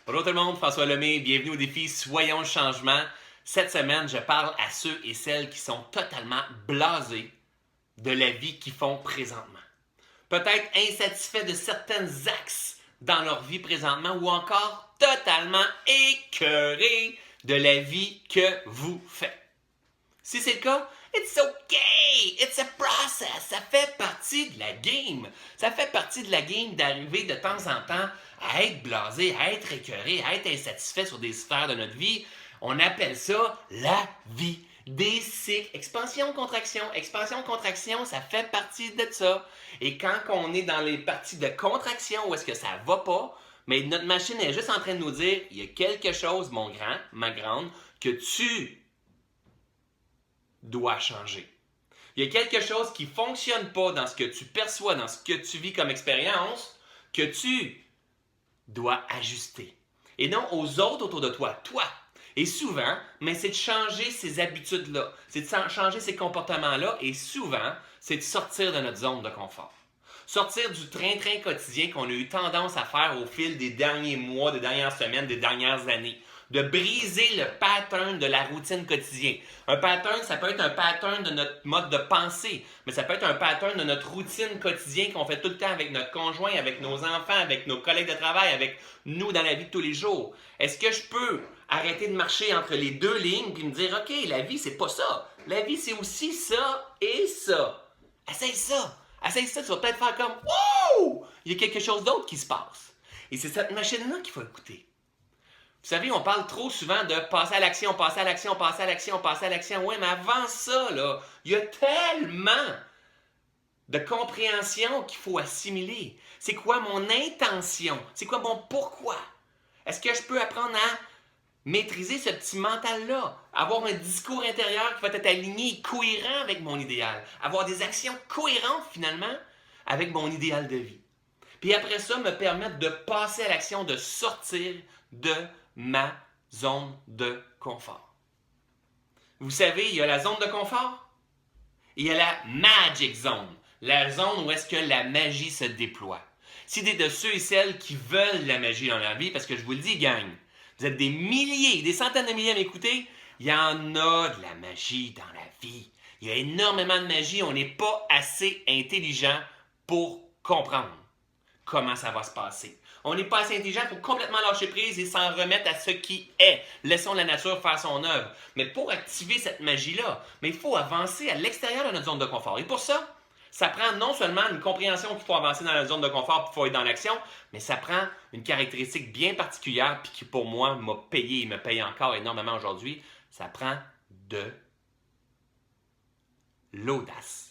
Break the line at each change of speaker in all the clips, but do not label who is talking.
Bonjour tout le monde, François Lemay, bienvenue au défi Soyons le changement. Cette semaine, je parle à ceux et celles qui sont totalement blasés de la vie qu'ils font présentement. Peut-être insatisfaits de certains axes dans leur vie présentement ou encore totalement écœurés de la vie que vous faites. Si c'est le cas, it's okay! It's a process! Ça fait partie de la game! Ça fait partie de la game d'arriver de temps en temps à être blasé, à être écœuré, à être insatisfait sur des sphères de notre vie. On appelle ça la vie. Des cycles, expansion, contraction, ça fait partie de ça. Et quand on est dans les parties de contraction où est-ce que ça va pas, mais notre machine est juste en train de nous dire, il y a quelque chose, mon grand, ma grande, que tu doit changer. Il y a quelque chose qui ne fonctionne pas dans ce que tu perçois, dans ce que tu vis comme expérience, que tu dois ajuster. Et non aux autres autour de toi, toi. Et souvent, mais c'est de changer ces habitudes-là, c'est de changer ces comportements-là, et souvent, c'est de sortir de notre zone de confort. Sortir du train-train quotidien qu'on a eu tendance à faire au fil des derniers mois, des dernières semaines, des dernières années. De briser le pattern de la routine quotidienne. Un pattern, ça peut être un pattern de notre mode de pensée, mais ça peut être un pattern de notre routine quotidienne qu'on fait tout le temps avec notre conjoint, avec nos enfants, avec nos collègues de travail, avec nous dans la vie de tous les jours. Est-ce que je peux arrêter de marcher entre les deux lignes et me dire, OK, la vie, c'est pas ça. La vie, c'est aussi ça et ça. Essaye ça. Essaye ça, tu vas peut-être faire comme, wow! Il y a quelque chose d'autre qui se passe. Et c'est cette machine-là qu'il faut écouter. Vous savez, on parle trop souvent de passer à l'action, passer à l'action, passer à l'action, passer à l'action. Oui, mais avant ça, là, il y a tellement de compréhension qu'il faut assimiler. C'est quoi mon intention? C'est quoi mon pourquoi? Est-ce que je peux apprendre à maîtriser ce petit mental-là? Avoir un discours intérieur qui va être aligné, cohérent avec mon idéal. Avoir des actions cohérentes, finalement, avec mon idéal de vie. Puis après ça, me permettre de passer à l'action, de sortir de ma zone de confort. Vous savez, il y a la zone de confort et il y a la magic zone, la zone où est-ce que la magie se déploie. Si vous êtes de ceux et celles qui veulent la magie dans leur vie, parce que je vous le dis, gang, vous êtes des milliers, des centaines de milliers à m'écouter, il y en a de la magie dans la vie. Il y a énormément de magie, on n'est pas assez intelligent pour comprendre comment ça va se passer. On n'est pas assez intelligent pour complètement lâcher prise et s'en remettre à ce qui est. Laissons la nature faire son œuvre. Mais pour activer cette magie-là, il faut avancer à l'extérieur de notre zone de confort. Et pour ça, ça prend non seulement une compréhension qu'il faut avancer dans la zone de confort pour être dans l'action, mais ça prend une caractéristique bien particulière puis qui pour moi m'a payé et me paye encore énormément aujourd'hui. Ça prend de l'audace.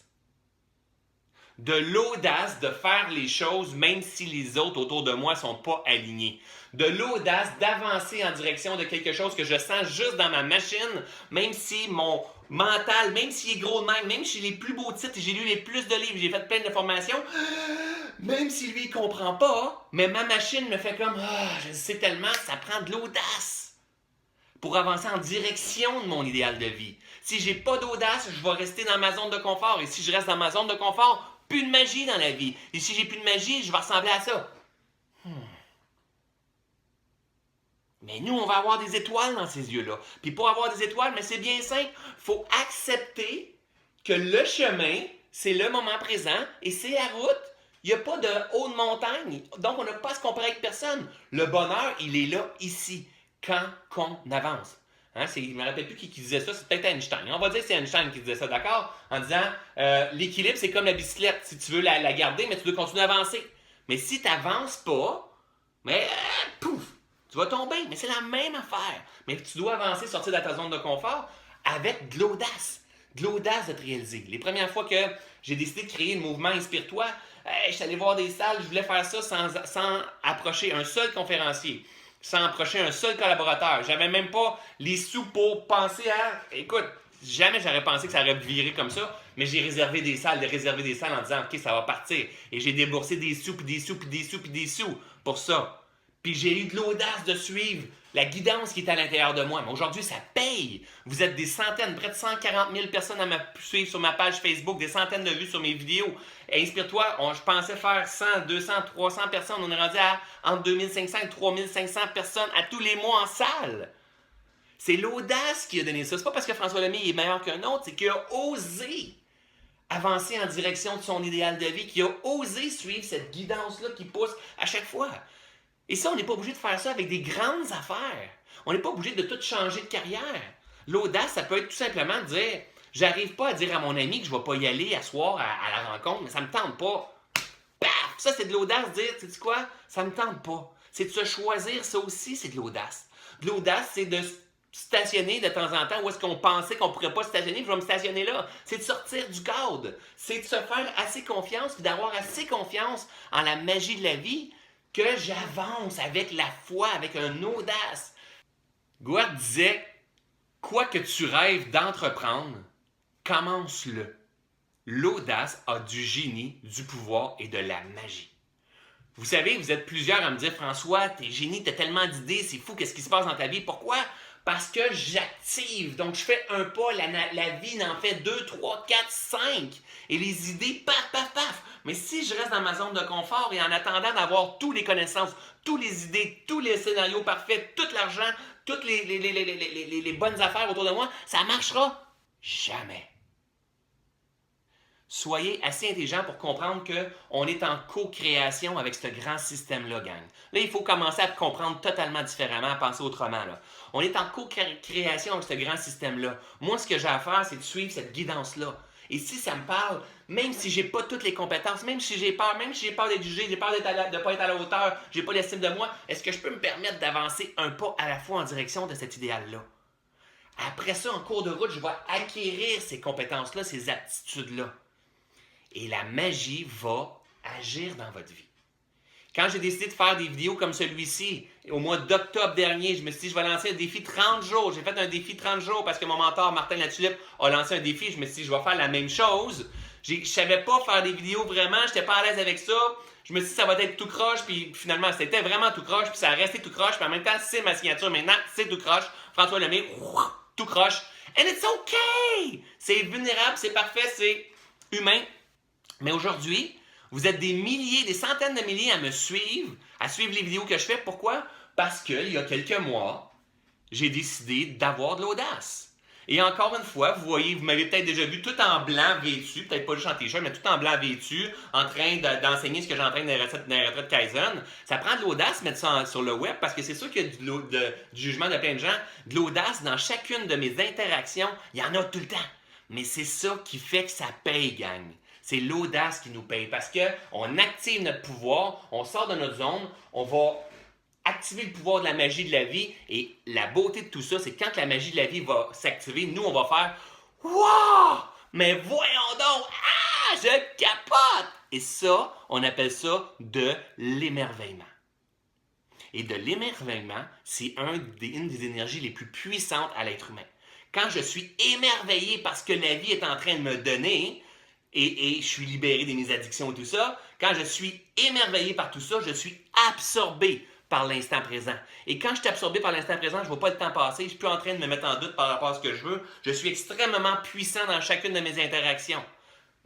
De l'audace de faire les choses même si les autres autour de moi ne sont pas alignés. De l'audace d'avancer en direction de quelque chose que je sens juste dans ma machine, même si mon mental, même s'il est gros de même si j'ai les plus beaux titres, j'ai lu les plus de livres, j'ai fait plein de formations, même si lui il comprend pas, mais ma machine me fait comme je sais tellement, ça prend de l'audace pour avancer en direction de mon idéal de vie. Si j'ai pas d'audace, je vais rester dans ma zone de confort. Et si je reste dans ma zone de confort, plus de magie dans la vie. Et si j'ai plus de magie, je vais ressembler à ça. Mais nous, on va avoir des étoiles dans ces yeux-là. Puis pour avoir des étoiles, mais c'est bien simple. Il faut accepter que le chemin, c'est le moment présent et c'est la route. Il n'y a pas de haute montagne. Donc, on n'a pas à se comparer avec personne. Le bonheur, il est là, ici, quand on avance. Hein, je ne me rappelle plus qui disait ça, c'est peut-être Einstein. On va dire que c'est Einstein qui disait ça, d'accord? En disant, l'équilibre, c'est comme la bicyclette. Si tu veux la garder, mais tu dois continuer à avancer. Mais si tu n'avances pas, mais pouf, tu vas tomber. Mais c'est la même affaire. Mais tu dois avancer, sortir de ta zone de confort avec de l'audace. De l'audace de te réaliser. Les premières fois que j'ai décidé de créer le mouvement Inspire-toi, je suis allé voir des salles, je voulais faire ça sans approcher un seul conférencier, sans approcher un seul collaborateur. J'avais même pas les sous pour penser à... Écoute, jamais j'aurais pensé que ça aurait viré comme ça, mais j'ai réservé des salles en disant, OK, ça va partir. Et j'ai déboursé des sous, puis des sous, puis des sous, puis des sous pour ça. Puis j'ai eu de l'audace de suivre la guidance qui est à l'intérieur de moi. Mais aujourd'hui, ça paye. Vous êtes des centaines, près de 140 000 personnes à me suivre sur ma page Facebook, des centaines de vues sur mes vidéos. Et inspire-toi, je pensais faire 100, 200, 300 personnes. On est rendu à entre 2500 et 3500 personnes à tous les mois en salle. C'est l'audace qui a donné ça. C'est pas parce que François Lemay est meilleur qu'un autre, c'est qu'il a osé avancer en direction de son idéal de vie, qu'il a osé suivre cette guidance-là qui pousse à chaque fois. Et ça, on n'est pas obligé de faire ça avec des grandes affaires. On n'est pas obligé de tout changer de carrière. L'audace, ça peut être tout simplement de dire, j'arrive pas à dire à mon ami que je ne vais pas y aller à soir à la rencontre, mais ça ne me tente pas. Paf! Ça, c'est de l'audace de dire, tu sais quoi, ça ne me tente pas. C'est de se choisir, ça aussi, c'est de l'audace. De l'audace, c'est de stationner de temps en temps où est-ce qu'on pensait qu'on ne pourrait pas stationner, puis je vais me stationner là. C'est de sortir du cadre. C'est de se faire assez confiance, puis d'avoir assez confiance en la magie de la vie que j'avance avec la foi, avec une audace. Gouard disait, quoi que tu rêves d'entreprendre, commence-le. L'audace a du génie, du pouvoir et de la magie. Vous savez, vous êtes plusieurs à me dire, François, t'es génie, t'as tellement d'idées, c'est fou, qu'est-ce qui se passe dans ta vie? Pourquoi? Parce que j'active. Donc, je fais un pas, la vie en fait 2, 3, 4, 5. Et les idées, paf, paf, paf. Mais si je reste dans ma zone de confort et en attendant d'avoir toutes les connaissances, toutes les idées, tous les scénarios parfaits, tout l'argent, toutes les bonnes affaires autour de moi, ça ne marchera jamais. Soyez assez intelligent pour comprendre qu'on est en co-création avec ce grand système-là, gang. Là, il faut commencer à comprendre totalement différemment, à penser autrement. Là. On est en co-création avec ce grand système-là. Moi, ce que j'ai à faire, c'est de suivre cette guidance-là. Et si ça me parle, même si j'ai pas toutes les compétences, même si j'ai peur d'être jugé, j'ai peur de ne pas être à la hauteur, j'ai pas l'estime de moi, est-ce que je peux me permettre d'avancer un pas à la fois en direction de cet idéal-là? Après ça, en cours de route, je vais acquérir ces compétences-là, ces aptitudes-là. Et la magie va agir dans votre vie. Quand j'ai décidé de faire des vidéos comme celui-ci, au mois d'octobre dernier, je me suis dit, je vais lancer un défi 30 jours. J'ai fait un défi 30 jours parce que mon mentor, Martin Latulippe, a lancé un défi. Je me suis dit, je vais faire la même chose. Je ne savais pas faire des vidéos vraiment, je n'étais pas à l'aise avec ça. Je me suis dit, ça va être tout croche, puis finalement, c'était vraiment tout croche, puis ça a resté tout croche, puis en même temps, c'est ma signature maintenant, c'est tout croche. François Lemay, tout croche. And it's okay! C'est vulnérable, c'est parfait, c'est humain. Mais aujourd'hui, vous êtes des milliers, des centaines de milliers à suivre les vidéos que je fais. Pourquoi? Parce qu'il y a quelques mois, j'ai décidé d'avoir de l'audace. Et encore une fois, vous voyez, vous m'avez peut-être déjà vu tout en blanc vêtu, peut-être pas juste en t-shirt, mais tout en blanc vêtu, en train d'enseigner ce que j'entraîne dans les retraites Kaizen. Ça prend de l'audace de mettre ça sur le web parce que c'est sûr qu'il y a du jugement de plein de gens. De l'audace dans chacune de mes interactions, il y en a tout le temps. Mais c'est ça qui fait que ça paye, gang. C'est l'audace qui nous paye parce qu'on active notre pouvoir, on sort de notre zone, on va activer le pouvoir de la magie de la vie. Et la beauté de tout ça, c'est quand la magie de la vie va s'activer, nous, on va faire « Wow! Mais voyons donc! Ah! Je capote! » Et ça, on appelle ça de l'émerveillement. Et de l'émerveillement, c'est une des énergies les plus puissantes à l'être humain. Quand je suis émerveillé parce que la vie est en train de me donner, et je suis libéré de mes addictions et tout ça, quand je suis émerveillé par tout ça, je suis absorbé par l'instant présent. Et quand je suis absorbé par l'instant présent, je ne vois pas le temps passer, je ne suis plus en train de me mettre en doute par rapport à ce que je veux. Je suis extrêmement puissant dans chacune de mes interactions.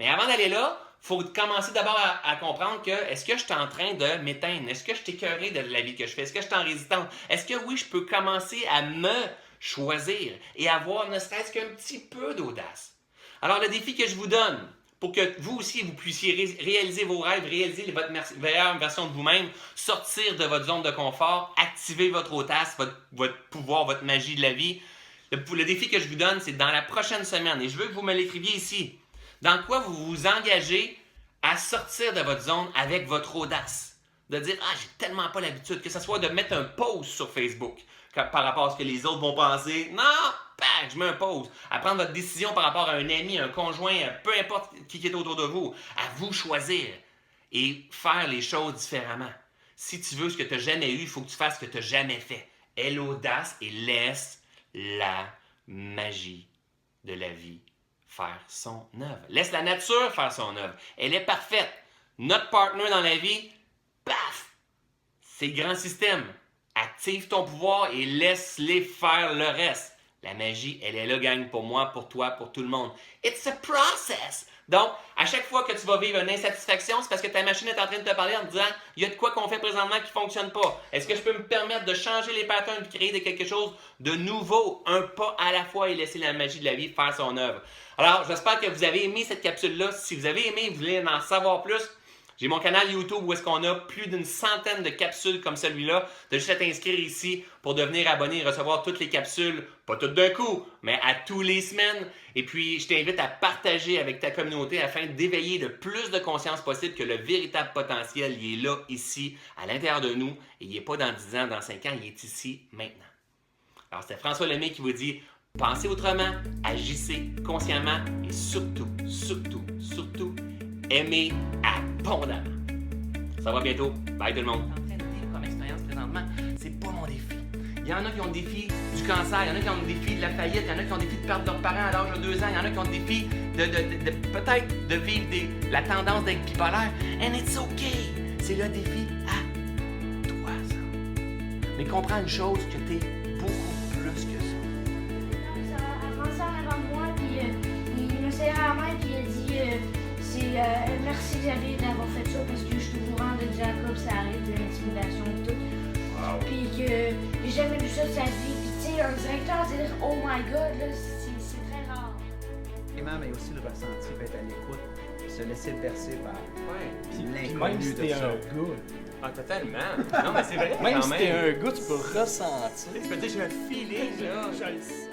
Mais avant d'aller là, il faut commencer d'abord à comprendre que est-ce que je suis en train de m'éteindre? Est-ce que je suis écœuré de la vie que je fais? Est-ce que je suis en résistance? Est-ce que oui, je peux commencer à me choisir et avoir ne serait-ce qu'un petit peu d'audace? Alors, le défi que je vous donne, pour que vous aussi, vous puissiez réaliser vos rêves, réaliser votre meilleure version de vous-même, sortir de votre zone de confort, activer votre audace, votre pouvoir, votre magie de la vie. Le défi que je vous donne, c'est dans la prochaine semaine, et je veux que vous me l'écriviez ici, dans quoi vous vous engagez à sortir de votre zone avec votre audace. De dire, ah, j'ai tellement pas l'habitude, que ce soit de mettre un post sur Facebook par rapport à ce que les autres vont penser. Non! Bang, je mets un pause. À prendre votre décision par rapport à un ami, un conjoint, peu importe qui est autour de vous. À vous choisir et faire les choses différemment. Si tu veux ce que tu n'as jamais eu, il faut que tu fasses ce que tu n'as jamais fait. Aie l'audace et laisse la magie de la vie faire son œuvre. Laisse la nature faire son œuvre. Elle est parfaite. Notre partenaire dans la vie, paf! C'est le grand système. Active ton pouvoir et laisse-les faire le reste. La magie, elle est là, gang, pour moi, pour toi, pour tout le monde. It's a process! Donc, à chaque fois que tu vas vivre une insatisfaction, c'est parce que ta machine est en train de te parler en te disant il y a de quoi qu'on fait présentement qui ne fonctionne pas. Est-ce que je peux me permettre de changer les patterns et de créer quelque chose de nouveau, un pas à la fois et laisser la magie de la vie faire son œuvre? Alors, j'espère que vous avez aimé cette capsule-là. Si vous avez aimé, vous voulez en savoir plus, j'ai mon canal YouTube où est-ce qu'on a plus d'une centaine de capsules comme celui-là. Tu as juste à t'inscrire ici pour devenir abonné et recevoir toutes les capsules, pas toutes d'un coup, mais à tous les semaines. Et puis, je t'invite à partager avec ta communauté afin d'éveiller le plus de conscience possible que le véritable potentiel, il est là, ici, à l'intérieur de nous. Et il n'est pas dans 10 ans, dans 5 ans, il est ici, maintenant. Alors, c'était François Lemay qui vous dit « Pensez autrement, agissez consciemment et surtout, aimez abondamment. » Ça va bientôt. Bye tout le monde. En train de vivre comme expérience présentement, c'est pas mon défi. Il y en a qui ont le défi du cancer, il y en a qui ont le défi de la faillite, il y en a qui ont le défi de perdre leurs parents à l'âge de 2 ans, il y en a qui ont le défi de peut-être de vivre la tendance d'être bipolaire. And it's okay. C'est le défi à toi, ça. Mais comprends une chose, que t'es beaucoup plus que ça.
Avant ça, avant moi, puis il me serré la main, puis il a dit merci Xavier d'avoir fait ça parce que je suis au courant de Jacob, ça arrête de l'intimidation et tout.
Wow.
Puis que j'ai jamais vu ça de sa vie. Puis tu sais, un directeur dire oh my god, là, c'est très rare.
Mais aussi le ressenti, être à l'écoute, se laisser bercer par
Puis
l'inconnu
même si
de
t'es
ça.
un gars,
Ah, totalement. Non, mais c'est vrai.
même
quand
si t'es un gars, tu peux ressentir.
Tu peux dire, j'ai un feeling, là.
Je le sais.